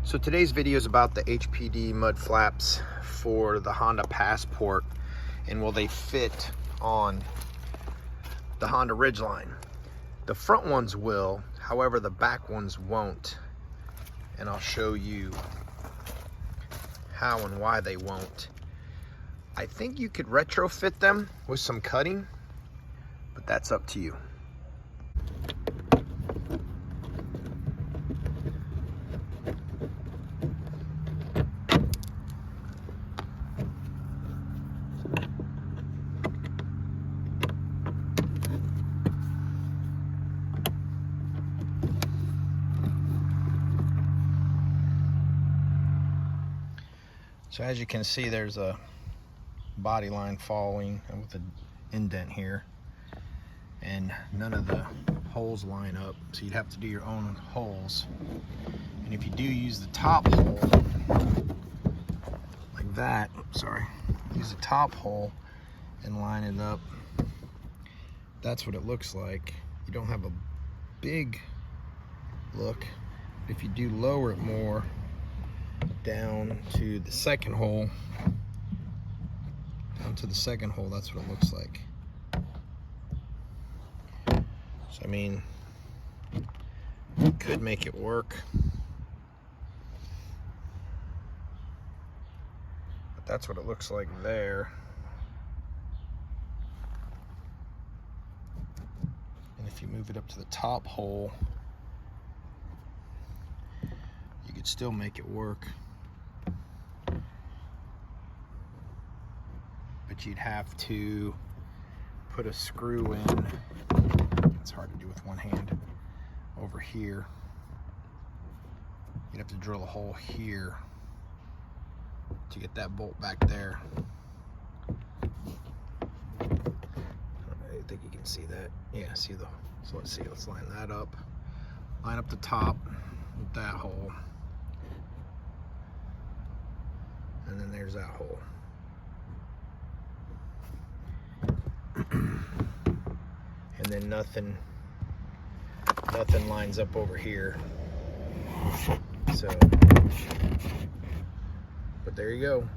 So today's video is about the HPD mud flaps for the Honda Passport and will they fit on the Honda Ridgeline. The front ones will, however the back ones won't, and I'll show you how and why they won't. I think you could retrofit them with some cutting, but that's up to you. So as you can see, there's a body line following with an indent here, and none of the holes line up, so you'd have to do your own holes. And if you do use the top hole like that, use the top hole and line it up, that's what it looks like. You don't have a big look. If you do lower it more down to the second hole, that's what it looks like. So I mean, you could make it work, but that's what it looks like there. And if you move it up to the top hole, you could still make it work, but you'd have to put a screw in. It's hard to do with one hand. Over here, you'd have to drill a hole here to get that bolt back there. I think you can see that. Yeah, see the. So let's see. Let's line that up. Line up the top with that hole, and then there's that hole. And then nothing lines up over here. So, but there you go.